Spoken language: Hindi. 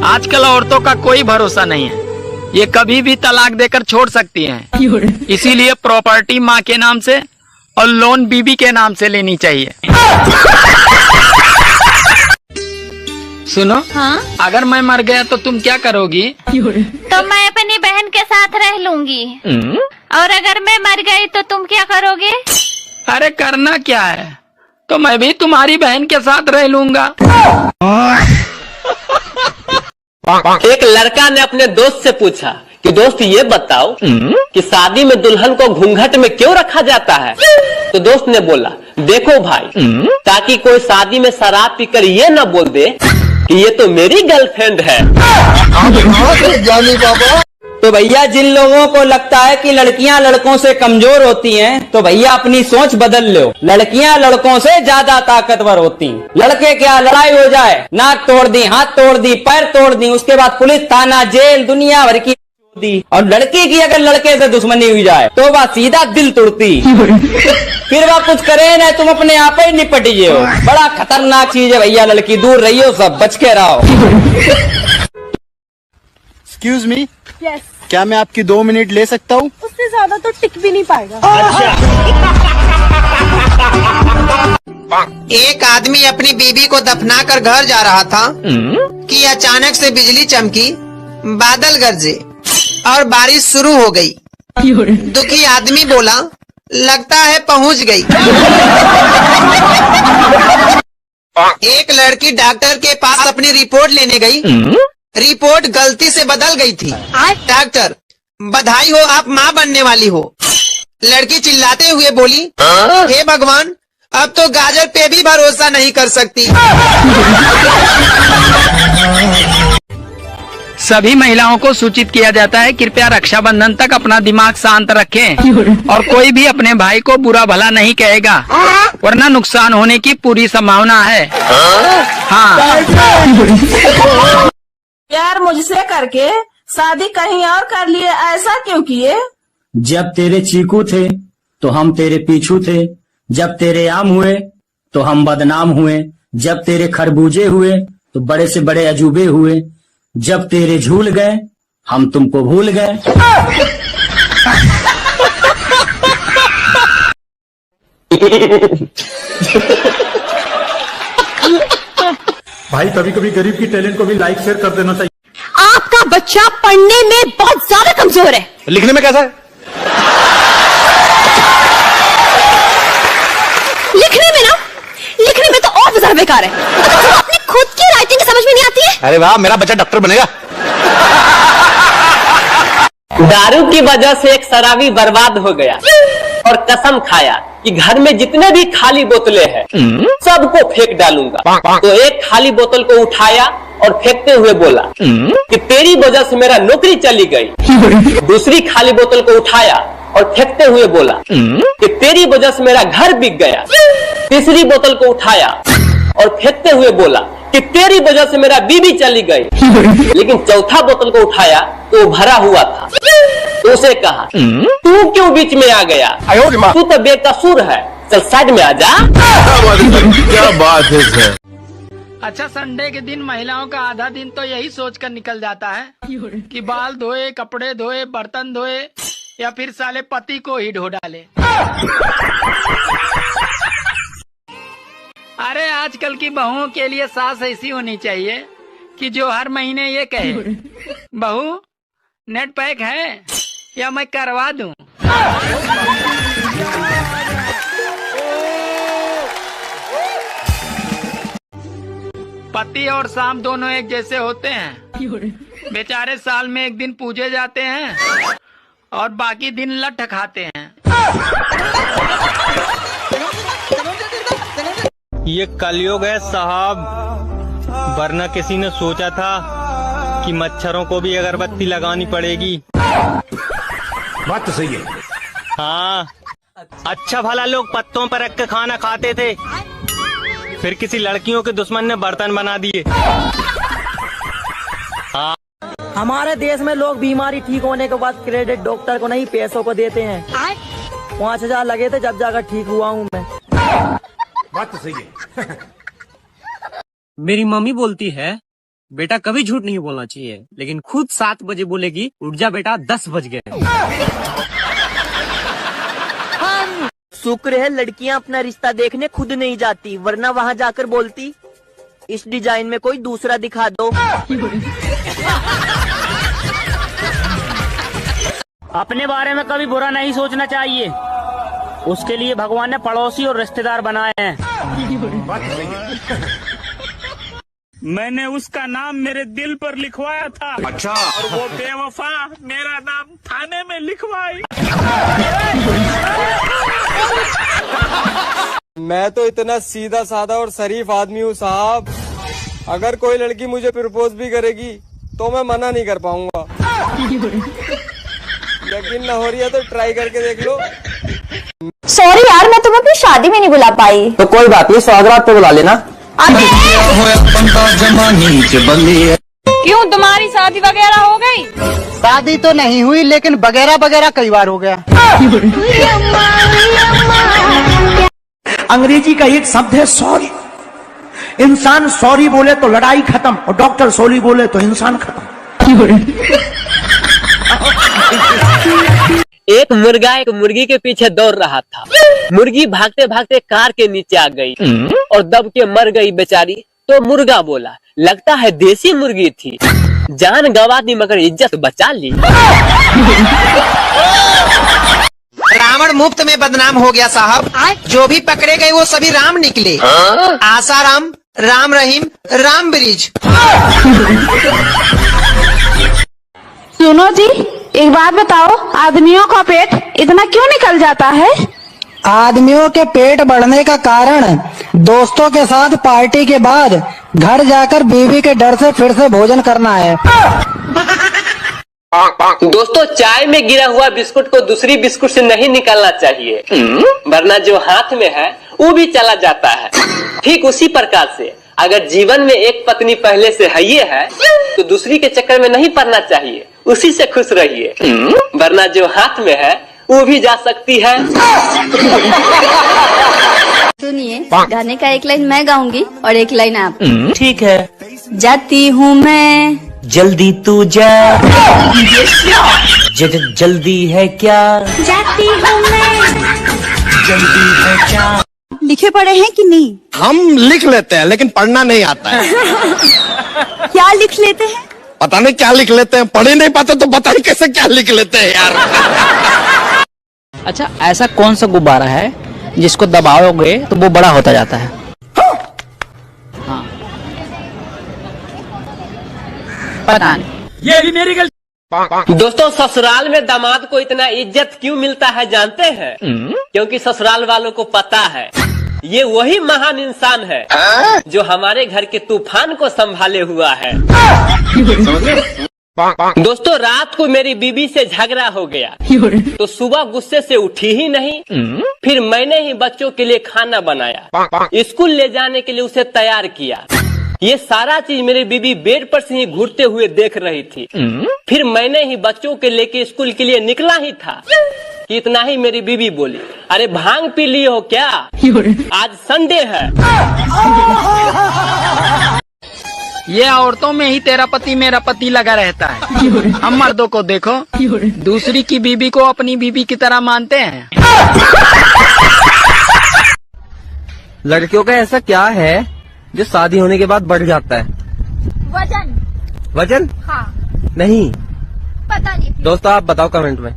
आजकल औरतों का कोई भरोसा नहीं है, ये कभी भी तलाक देकर छोड़ सकती हैं। इसीलिए प्रॉपर्टी माँ के नाम से और लोन बीबी के नाम से लेनी चाहिए। सुनो, हाँ? अगर मैं मर गया तो तुम क्या करोगी? तो मैं अपनी बहन के साथ रह लूंगी। और अगर मैं मर गई तो तुम क्या करोगे? अरे करना क्या है, तो मैं भी तुम्हारी बहन के साथ रह लूंगा। एक लड़का ने अपने दोस्त से पूछा कि दोस्त ये बताओ कि शादी में दुल्हन को घूंघट में क्यों रखा जाता है? तो दोस्त ने बोला, देखो भाई, ताकि कोई शादी में शराब पीकर ये न बोल दे कि ये तो मेरी गर्लफ्रेंड है। तो भैया जिन लोगों को लगता है कि लड़कियां लड़कों से कमजोर होती हैं, तो भैया अपनी सोच बदल लो। लड़कियां लड़कों से ज्यादा ताकतवर होती हैं। लड़के क्या, लड़ाई हो जाए, नाक तोड़ दी, हाथ तोड़ दी, पैर तोड़ दी, उसके बाद पुलिस, थाना, जेल, दुनिया भर की दी। और लड़की की अगर लड़के से दुश्मनी हुई जाए तो वह सीधा दिल तोड़ती। फिर वह कुछ करे ना, तुम अपने आप ही निपट हो। बड़ा खतरनाक चीज है भैया लड़की, दूर रहियो, सब बच के रहो। Excuse me, yes. क्या मैं आपकी 2 मिनट ले सकता हूँ? उससे ज्यादा तो टिक भी नहीं पाएगा। एक आदमी अपनी बीबी को दफना कर घर जा रहा था कि अचानक से बिजली चमकी, बादल गरजे और बारिश शुरू हो गई। दुखी आदमी बोला, लगता है पहुंच गई। एक लड़की डॉक्टर के पास अपनी रिपोर्ट लेने गई। रिपोर्ट गलती से बदल गई थी। डॉक्टर, बधाई हो, आप माँ बनने वाली हो। लड़की चिल्लाते हुए बोली, हे भगवान, अब तो गाजर पे भी भरोसा नहीं कर सकती। सभी महिलाओं को सूचित किया जाता है, कृपया रक्षाबंधन तक अपना दिमाग शांत रखें और कोई भी अपने भाई को बुरा भला नहीं कहेगा, वरना नुकसान होने की पूरी संभावना है। हाँ। प्यार मुझसे करके शादी कहीं और कर लिए, ऐसा क्यों किए? जब तेरे चीकू थे तो हम तेरे पीछू थे, जब तेरे आम हुए तो हम बदनाम हुए, जब तेरे खरबूजे हुए तो बड़े से बड़े अजूबे हुए, जब तेरे झूल गए हम तुमको भूल गए। भाई कभी कभी गरीब की टैलेंट को भी लाइक शेयर कर देना चाहिए। आपका बच्चा पढ़ने में बहुत ज्यादा कमजोर है। लिखने में कैसा है? लिखने में तो और ज्यादा बेकार है। अपनी खुद की राइटिंग समझ में नहीं आती है। अरे वाह, मेरा बच्चा डॉक्टर बनेगा। दारू की वजह से एक शराबी बर्बाद हो गया और कसम खाया कि घर में जितने भी खाली बोतलें हैं सबको फेंक डालूंगा। तो एक खाली बोतल को उठाया और फेंकते हुए बोला कि तेरी वजह से मेरा नौकरी चली गई। दूसरी खाली बोतल को उठाया और फेंकते हुए बोला कि तेरी वजह से मेरा घर बिक गया। तीसरी बोतल को उठाया और फेंकते हुए बोला कि तेरी वजह से मेरा बीवी चली गई। लेकिन चौथा बोतल को उठाया तो वो भरा हुआ था। तो उसे कहा, तू क्यों बीच में आ गया? तू तो बेकसूर है, चल साइड में आ जा। क्या बात है। अच्छा, संडे के दिन महिलाओं का आधा दिन तो यही सोचकर निकल जाता है कि बाल धोए, कपड़े धोए, बर्तन धोए या फिर साले पति को ही ढो डाले। अरे आजकल की बहुओं के लिए सास ऐसी होनी चाहिए कि जो हर महीने ये कहे, बहू नेट पैक है या मैं करवा दूं? पति और शाम दोनों एक जैसे होते हैं। बेचारे साल में एक दिन पूजे जाते हैं और बाकी दिन लठ खाते हैं। ये कलयुग है साहब, वरना किसी ने सोचा था कि मच्छरों को भी अगरबत्ती लगानी पड़ेगी। बात तो सही है। हाँ, अच्छा भला लोग पत्तों पर रख के खाना खाते थे, फिर किसी लड़कियों के दुश्मन ने बर्तन बना दिए। हाँ। हमारे देश में लोग बीमारी ठीक होने के बाद क्रेडिट डॉक्टर को नहीं पैसों को देते हैं। 5,000 लगे थे जब जाकर ठीक हुआ हूँ मैं। बात तो सही है। मेरी मम्मी बोलती है बेटा कभी झूठ नहीं बोलना चाहिए, लेकिन खुद 7 बजे बोलेगी उठ जा बेटा 10 बज गए। शुक्र है लड़कियां अपना रिश्ता देखने खुद नहीं जाती, वरना वहाँ जाकर बोलती इस डिजाइन में कोई दूसरा दिखा दो। अपने बारे में कभी बुरा नहीं सोचना चाहिए, उसके लिए भगवान ने पड़ोसी और रिश्तेदार बनाए हैं। मैंने उसका नाम मेरे दिल पर लिखवाया था। अच्छा। और वो बेवफा मेरा नाम थाने में लिखवाई। मैं तो इतना सीधा साधा और शरीफ आदमी हूँ साहब, अगर कोई लड़की मुझे प्रपोज भी करेगी तो मैं मना नहीं कर पाऊंगा। यकीन न हो रही है तो ट्राई करके देख लो। सॉरी यार, मैं तुम्हें अपनी शादी में नहीं बुला पाई। तो कोई बात नहीं, सौगात पे बुला लेना। क्यों, तुम्हारी शादी वगैरह हो गई? शादी तो नहीं हुई, लेकिन वगैरह वगैरह कई बार हो गया। अंग्रेजी का एक शब्द है सॉरी। इंसान सॉरी बोले तो लड़ाई खत्म, और डॉक्टर सॉरी बोले तो इंसान खत्म। एक मुर्गा एक मुर्गी के पीछे दौड़ रहा था। मुर्गी भागते भागते कार के नीचे आ गई और दब के मर गई बेचारी। तो मुर्गा बोला, लगता है देसी मुर्गी थी, जान गंवा दी मगर इज्जत बचा ली। रावण मुफ्त में बदनाम हो गया साहब। जो भी पकड़े गए वो सभी राम निकले। आसाराम, राम रहीम, राम ब्रिज। सुनो जी, एक बात बताओ, आदमियों का पेट इतना क्यों निकल जाता है? आदमियों के पेट बढ़ने का कारण दोस्तों के साथ पार्टी के बाद घर जाकर बीवी के डर से फिर से भोजन करना है। दोस्तों, चाय में गिरा हुआ बिस्कुट को दूसरी बिस्कुट से नहीं निकालना चाहिए, वरना जो हाथ में है वो भी चला जाता है। ठीक उसी प्रकार से अगर जीवन में एक पत्नी पहले से है ये है तो दूसरी के चक्कर में नहीं पड़ना चाहिए, उसी से खुश रहिए, वरना जो हाथ में है वो भी जा सकती है। सुनिए, गाने का एक लाइन मैं गाऊंगी और एक लाइन आप। ठीक है। जाती हूँ मैं, जल्दी तू जा, जल्दी है क्या, जाती हूँ मैं। जल्दी है क्या। लिखे पढ़े हैं कि नहीं? हम लिख लेते हैं लेकिन पढ़ना नहीं आता है। क्या लिख लेते हैं? पता नहीं क्या लिख लेते हैं, पढ़ ही नहीं पाते तो पता नहीं कैसे क्या लिख लेते हैं यार। अच्छा, ऐसा कौन सा गुब्बारा है जिसको दबाओगे तो वो बड़ा होता जाता है? हाँ, पता नहीं। ये भी मेरी गलती। दोस्तों, ससुराल में दामाद को इतना इज्जत क्यों मिलता है जानते हैं? क्योंकि ससुराल वालों को पता है ये वही महान इंसान है जो हमारे घर के तूफान को संभाले हुआ है। दोस्तों, रात को मेरी बीबी से झगड़ा हो गया तो सुबह गुस्से से उठी ही नहीं। फिर मैंने ही बच्चों के लिए खाना बनाया, स्कूल ले जाने के लिए उसे तैयार किया। ये सारा चीज मेरी बीबी बेड पर से ही घूरते हुए देख रही थी। फिर मैंने ही बच्चों के लेके स्कूल के लिए निकला ही था कि इतना ही मेरी बीबी बोली, अरे भांग पी लिए हो क्या, आज संडे है। ये औरतों में ही तेरा पति मेरा पति लगा रहता है। हम मर्दों को देखो, दूसरी की बीबी को अपनी बीबी की तरह मानते हैं। लड़कियों का ऐसा क्या है जो शादी होने के बाद बढ़ जाता है? वजन। वजन? हाँ। नहीं, पता नहीं। दोस्तों आप बताओ कमेंट में।